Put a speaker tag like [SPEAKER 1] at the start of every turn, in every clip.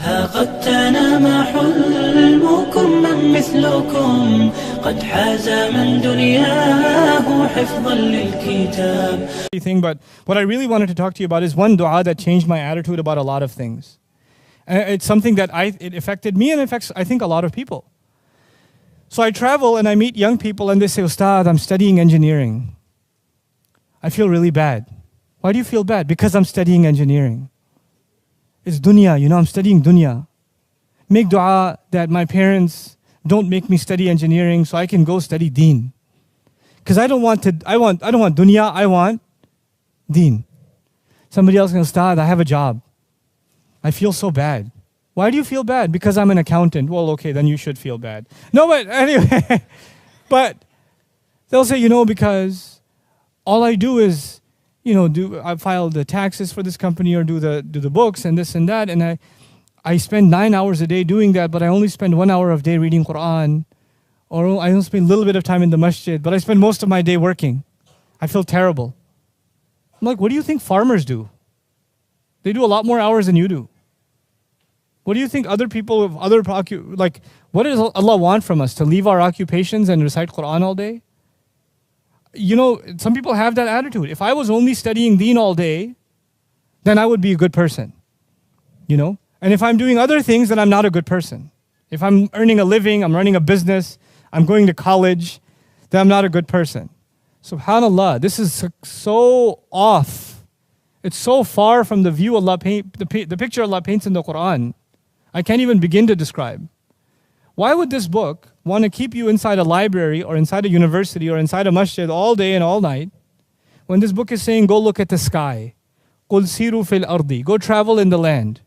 [SPEAKER 1] ها قد تنام حلمكم من مثلكم قد حاز من دنياه حفظا للكتاب.
[SPEAKER 2] But what I really wanted to talk to you about is one dua that changed my attitude about a lot of things. It's something that it affected me and affects, I think, a lot of people. So I travel and I meet young people and they say, Ustad, I'm studying engineering. I feel really bad. Why do you feel bad? Because I'm studying engineering. It's dunya, I'm studying dunya. Make dua that my parents don't make me study engineering so I can go study deen. Because I don't want dunya, I want deen. Somebody else goes, Ustad, I have a job. I feel so bad. Why do you feel bad? Because I'm an accountant. Well, okay, then you should feel bad. No, but anyway, but they'll say, because all I do is, I file the taxes for this company or do the books and this and that, and I spend 9 hours a day doing that, but I only spend 1 hour of day reading Quran, or I only spend a little bit of time in the masjid, but I spend most of my day working. I feel terrible. I'm like, what do you think farmers do? They do a lot more hours than you do. What do you think other people, what does Allah want from us? To leave our occupations and recite Quran all day? Some people have that attitude. If I was only studying deen all day, then I would be a good person. And if I'm doing other things, then I'm not a good person. If I'm earning a living, I'm running a business, I'm going to college, then I'm not a good person. SubhanAllah, this is so off. It's so far from the view Allah the picture Allah paints in the Quran. I can't even begin to describe. Why would this book want to keep you inside a library or inside a university or inside a masjid all day and all night when this book is saying, go look at the sky. قُلْ سِيرُوا فِي الْأَرْضِ. Go travel in the land.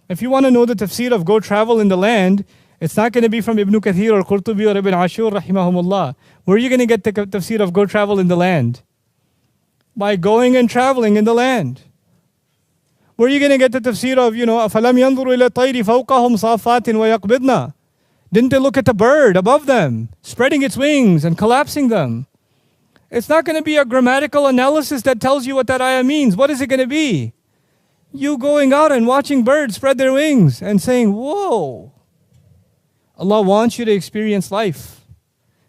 [SPEAKER 2] If you want to know the tafsir of go travel in the land, it's not going to be from Ibn Kathir or Qurtubi or Ibn Ashur rahimahumullah. Where are you going to get the tafsir of go travel in the land? By going and traveling in the land. Where are you going to get the tafsir of, أَفَلَمْ يَنْظُرُوا إِلَى الطَّيْرِ فَوْقَهُمْ صَافَّاتٍ وَيَقْبِضْنَا. Didn't they look at the bird above them, spreading its wings and collapsing them? It's not going to be a grammatical analysis that tells you what that ayah means. What is it going to be? You going out and watching birds spread their wings and saying, whoa. Allah wants you to experience life.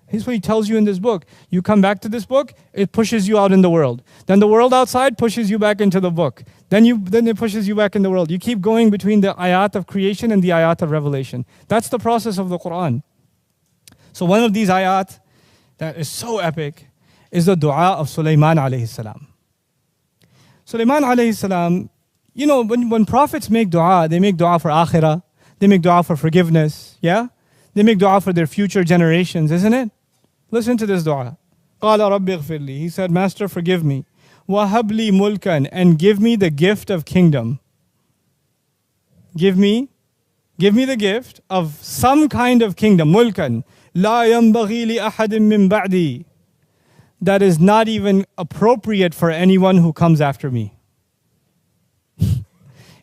[SPEAKER 2] Here's what He tells you in this book. You come back to this book, it pushes you out in the world. Then the world outside pushes you back into the book. Then it pushes you back in the world. You keep going between the ayat of creation and the ayat of revelation. That's the process of the Quran. So one of these ayat that is so epic is the dua of Sulaiman alayhi salam. Sulaiman alayhi salam, when prophets make dua, they make dua for akhirah, they make dua for forgiveness, yeah? They make dua for their future generations, isn't it? Listen to this dua. قَالَ رَبِّ اغْفِرْ لِي. He said, Master, forgive me. وَهَبْ لِي مُلْكًا. And give me the gift of kingdom. Give me the gift of some kind of kingdom. مُلْكًا لَا يَنْبَغِي لِأَحَدٍ مِّن بَعْدِي. That is not even appropriate for anyone who comes after me.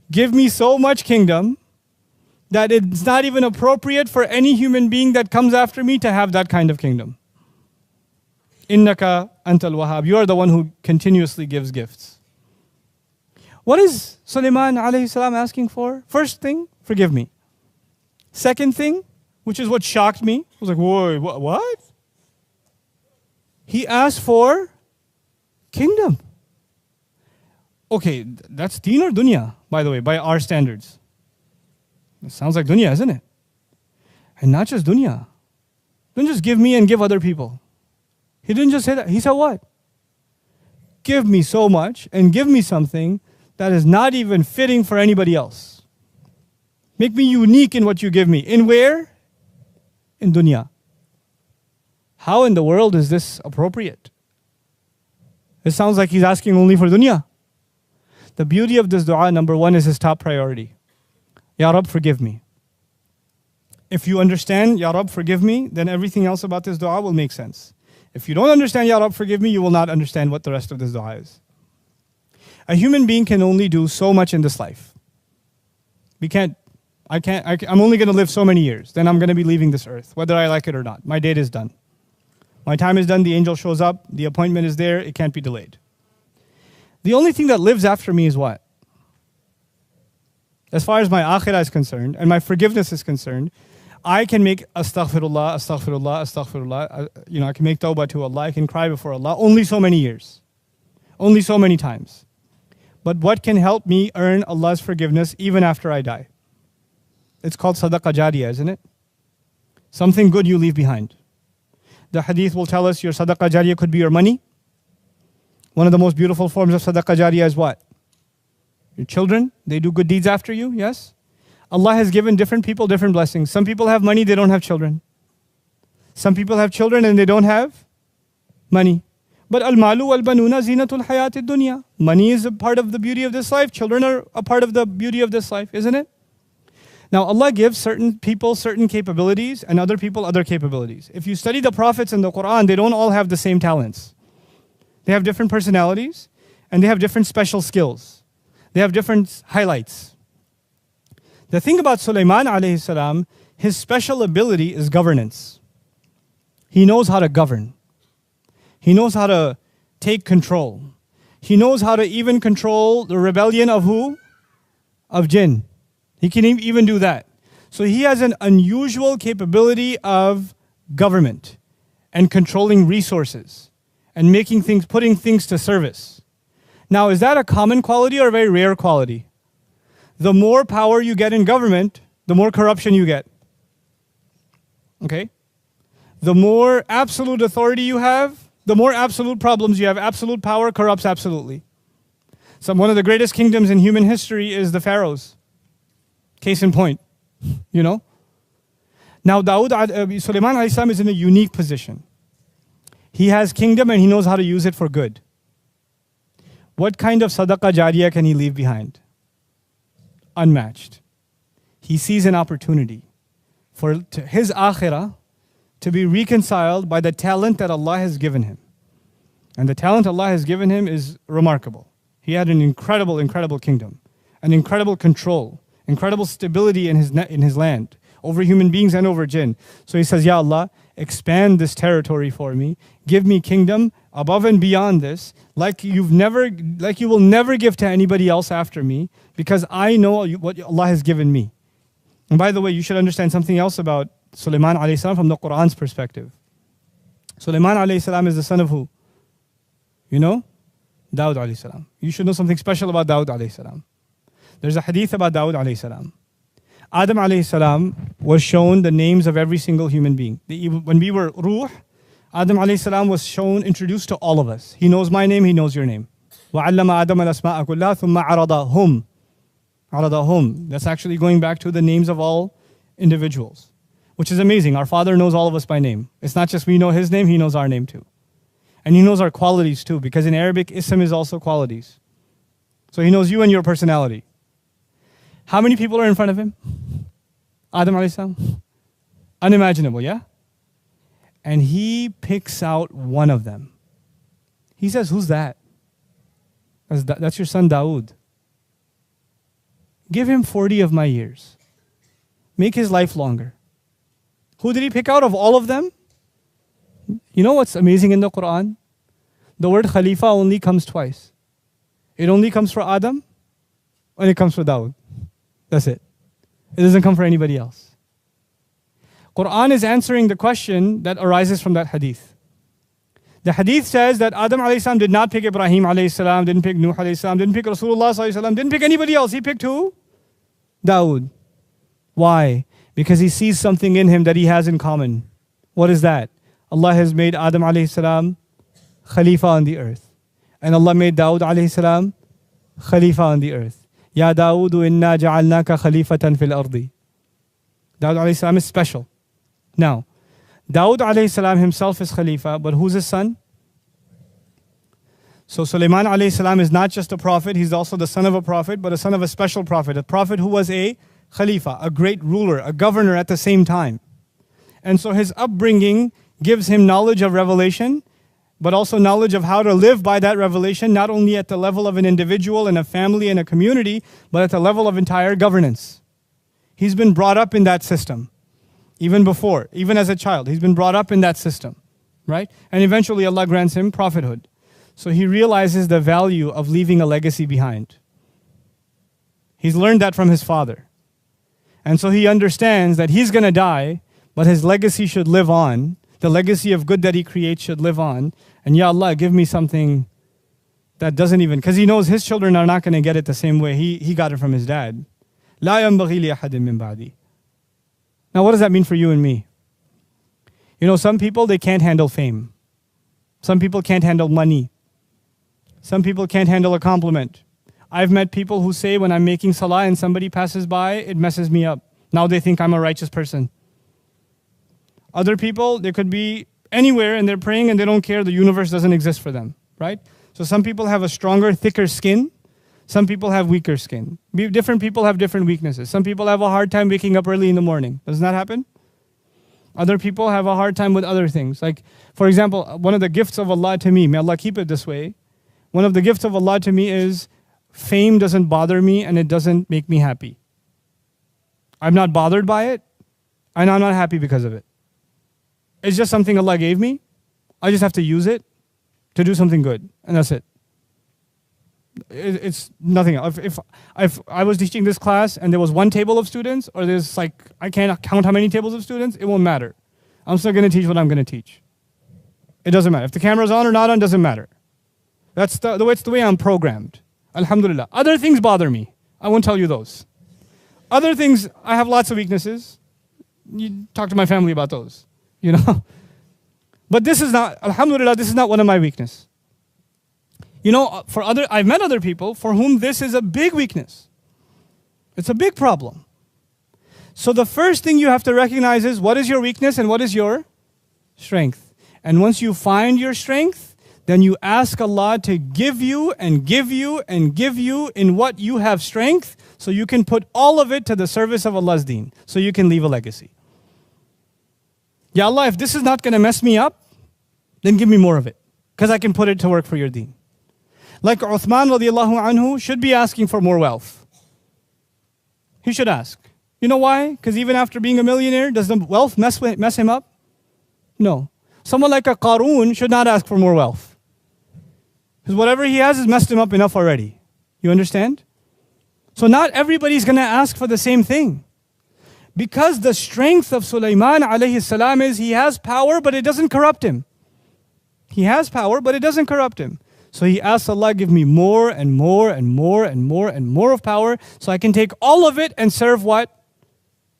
[SPEAKER 2] Give me so much kingdom that it's not even appropriate for any human being that comes after me to have that kind of kingdom. Innaka antal wahhab. You are the one who continuously gives gifts. What is Sulaiman alayhi salam asking for? First thing, forgive me. Second thing, which is what shocked me, I was like, whoa, what? He asked for kingdom. Okay, that's deen or dunya, by the way, by our standards. It sounds like dunya, isn't it? And not just dunya. Don't just give me and give other people. He didn't just say that. He said what? Give me so much and give me something that is not even fitting for anybody else. Make me unique in what you give me. In where? In dunya. How in the world is this appropriate? It sounds like he's asking only for dunya. The beauty of this dua, number one, is his top priority. Ya Rab, forgive me. If you understand, Ya Rab, forgive me, then everything else about this dua will make sense. If you don't understand, Ya Rab, forgive me, you will not understand what the rest of this dua is. A human being can only do so much in this life. I'm only going to live so many years. Then I'm going to be leaving this earth, whether I like it or not. My date is done. My time is done, the angel shows up, the appointment is there, it can't be delayed. The only thing that lives after me is what? as far as my akhirah is concerned and my forgiveness is concerned, I can make astaghfirullah, astaghfirullah, astaghfirullah. I can make tawbah to Allah. I can cry before Allah only so many years, only so many times. But what can help me earn Allah's forgiveness even after I die? It's called sadaqah jariyah, isn't it? Something good you leave behind. The hadith will tell us your sadaqah jariyah could be your money. One of the most beautiful forms of sadaqah jariyah is what? Your children, they do good deeds after you, yes? Allah has given different people different blessings. Some people have money, they don't have children. Some people have children and they don't have money. But al-malu wal-banuna zinatul hayatid dunya. Money is a part of the beauty of this life. Children are a part of the beauty of this life, isn't it? Now Allah gives certain people certain capabilities and other people other capabilities. If you study the prophets in the Quran, they don't all have the same talents. They have different personalities and they have different special skills. They have different highlights. The thing about Sulaiman alayhi salam, his special ability is governance. He knows how to govern. He knows how to take control. He knows how to even control the rebellion of who? Of jinn. He can even do that. So he has an unusual capability of government and controlling resources and putting things to service. Now, is that a common quality or a very rare quality? The more power you get in government, the more corruption you get. Okay? The more absolute authority you have, the more absolute problems you have. Absolute power corrupts absolutely. One of the greatest kingdoms in human history is the pharaohs. Case in point, Now, Sulaiman alayhi salam is in a unique position. He has kingdom and he knows how to use it for good. What kind of sadaqah jariyah can he leave behind? Unmatched. He sees an opportunity for his akhirah to be reconciled by the talent that Allah has given him. And the talent Allah has given him is remarkable. He had an incredible, incredible kingdom, an incredible control, incredible stability in his land, over human beings and over jinn. So he says, Ya Allah, expand this territory for me. Give me kingdom above and beyond this, like you will never give to anybody else after me, because I know what Allah has given me. And by the way, you should understand something else about Sulaiman alayhi salam from the Quran's perspective. Sulaiman alayhi salam is the son of who? Dawud alayhi salam. You should know something special about Dawud alayhi salam. There's a hadith about Dawud alayhi salam. Adam alayhi salam was shown the names of every single human being. When we were ruh, Adam alayhi salam was introduced to all of us. He knows my name, he knows your name. وَعَلَّمَ آدَمَ الْأَسْمَاءَ كُلَّهَا ثُمَّ عَرَضَهُمْ. That's actually going back to the names of all individuals, which is amazing. Our Father knows all of us by name. It's not just we know His name, He knows our name too. And He knows our qualities too, because in Arabic, ism is also qualities. So He knows you and your personality. How many people are in front of Him? Adam alayhi salam. Unimaginable, yeah? And He picks out one of them. He says, who's that? That's your son Dawood. Give him 40 of my years. Make his life longer. Who did He pick out of all of them? You know what's amazing in the Quran? The word Khalifa only comes twice. It only comes for Adam and it comes for Dawood. That's it. It doesn't come for anybody else. Quran is answering the question that arises from that hadith. The hadith says that Adam alayhi salam did not pick Ibrahim alayhi salam, didn't pick Nuh alayhi salam, didn't pick Rasulullah sallallahu alayhi wasallam, didn't pick anybody else. He picked who? Dawood. Why? Because he sees something in him that he has in common. What is that? Allah has made Adam alayhi salam Khalifa on the earth. And Allah made Dawood alayhi salam Khalifa on the earth. Ya Dawudu inna ja'alnaka khalifatan fil ardi. Dawood alayhi salam is special. Now, Dawood alayhi salam himself is Khalifa, but who's his son? So Sulaiman alayhi salam is not just a prophet, he's also the son of a prophet, but a son of a special prophet. A prophet who was a Khalifa, a great ruler, a governor at the same time. And so his upbringing gives him knowledge of revelation, but also knowledge of how to live by that revelation, not only at the level of an individual and a family and a community, but at the level of entire governance. He's been brought up in that system. Even before, even as a child, he's been brought up in that system, right? And eventually Allah grants him prophethood. So he realizes the value of leaving a legacy behind. He's learned that from his father. And so he understands that he's going to die, but his legacy should live on. The legacy of good that he creates should live on. And Ya Allah, give me something that doesn't even, because he knows his children are not going to get it the same way he got it from his dad. لا ينبغي لأحد من بعدي. Now what does that mean for you and me? You know, some people, they can't handle fame. Some people can't handle money. Some people can't handle a compliment. I've met people who say when I'm making salah and somebody passes by, it messes me up. Now they think I'm a righteous person. Other people, they could be anywhere and they're praying and they don't care. The universe doesn't exist for them, right? So some people have a stronger, thicker skin. Some people have weaker skin. Different people have different weaknesses. Some people have a hard time waking up early in the morning. Doesn't that happen? Other people have a hard time with other things. Like, for example, one of the gifts of Allah to me, may Allah keep it this way. One of the gifts of Allah to me is fame doesn't bother me and it doesn't make me happy. I'm not bothered by it and I'm not happy because of it. It's just something Allah gave me. I just have to use it to do something good, and that's it. It's nothing else. If I was teaching this class and there was one table of students, or there's like, I can't count how many tables of students, it won't matter. I'm still going to teach what I'm going to teach. It doesn't matter. If the camera's on or not on, doesn't matter. That's the way I'm programmed. Alhamdulillah. Other things bother me. I won't tell you those. Other things, I have lots of weaknesses. You talk to my family about those, you know. But this is not, alhamdulillah, this is not one of my weaknesses. You know, I've met other people for whom this is a big weakness. It's a big problem. So the first thing you have to recognize is what is your weakness and what is your strength. And once you find your strength, then you ask Allah to give you and give you and give you in what you have strength, so you can put all of it to the service of Allah's deen, so you can leave a legacy. Ya Allah, if this is not going to mess me up, then give me more of it, because I can put it to work for your deen. Like Uthman radiallahu anhu should be asking for more wealth. He should ask. You know why? Because even after being a millionaire, does the wealth mess him up? No. Someone like a Qarun should not ask for more wealth, because whatever he has messed him up enough already. You understand? So not everybody's going to ask for the same thing. Because the strength of Sulaiman alayhi salam is he has power, but it doesn't corrupt him. He has power, but it doesn't corrupt him. So he asks Allah, give me more and more and more and more and more of power, so I can take all of it and serve what?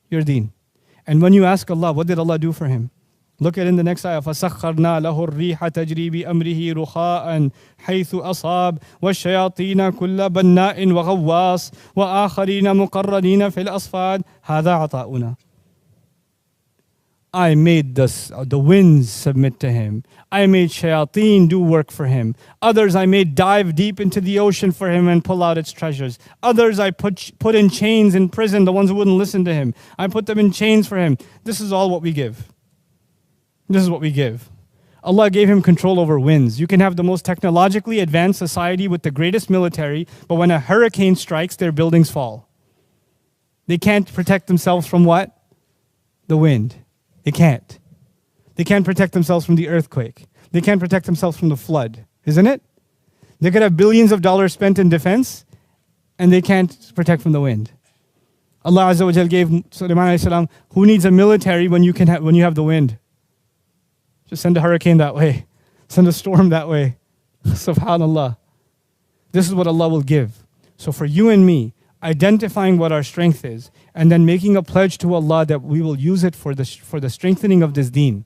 [SPEAKER 2] Your deen. And when you ask Allah, what did Allah do for him? Look at in the next ayah. فَسَخَّرْنَا لَهُ الرِّيحَ تَجْرِي بِأَمْرِهِ رُخَاءً حَيْثُ أَصَابَ وَالشَّيَاطِينَ كُلَّ بَنَّاءٍ وَغَوَّاصٍ وَآخَرِينَ مُقَرَّنِينَ فِي الْأَصْفَادِ هَذَا عَطَاؤُنَا. I made the winds submit to him. I made shayateen do work for him. Others I made dive deep into the ocean for him and pull out its treasures. Others I put in chains in prison, the ones who wouldn't listen to him. I put them in chains for him. This is all what we give. This is what we give. Allah gave him control over winds. You can have the most technologically advanced society with the greatest military, but when a hurricane strikes, their buildings fall. They can't protect themselves from what? The wind. They can't. They can't protect themselves from the earthquake. They can't protect themselves from the flood. Isn't it? They could have billions of dollars spent in defense, and they can't protect from the wind. Allah Azza wa Jal gave Sulaiman alayhi salam, who needs a military when you have the wind? Just send a hurricane that way. Send a storm that way. Subhanallah. This is what Allah will give. So for you and me, identifying what our strength is, and then making a pledge to Allah that we will use it for the strengthening of this deen,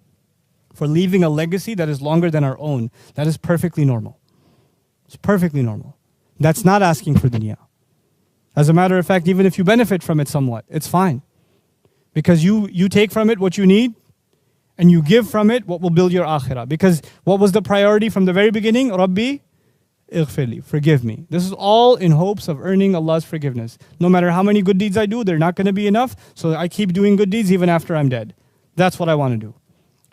[SPEAKER 2] for leaving a legacy that is longer than our own, that is perfectly normal. It's perfectly normal. That's not asking for dunya. As a matter of fact, even if you benefit from it somewhat, it's fine. Because you take from it what you need, and you give from it what will build your akhirah. Because what was the priority from the very beginning? Rabbi, ighfirli, forgive me. This is all in hopes of earning Allah's forgiveness. No matter how many good deeds I do, they're not going to be enough, so I keep doing good deeds even after I'm dead. That's what I want to do.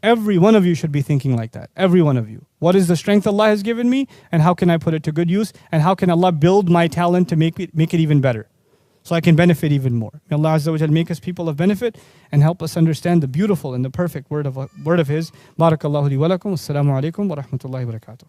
[SPEAKER 2] Every one of you should be thinking like that. Every one of you. What is the strength Allah has given me, and how can I put it to good use, and how can Allah build my talent to make it even better, so I can benefit even more. May Allah Azza wa Jal make us people of benefit and help us understand the beautiful and the perfect word of His. Barakallahu li wa lakum. Assalamu alaikum wa rahmatullahi wa barakatuh.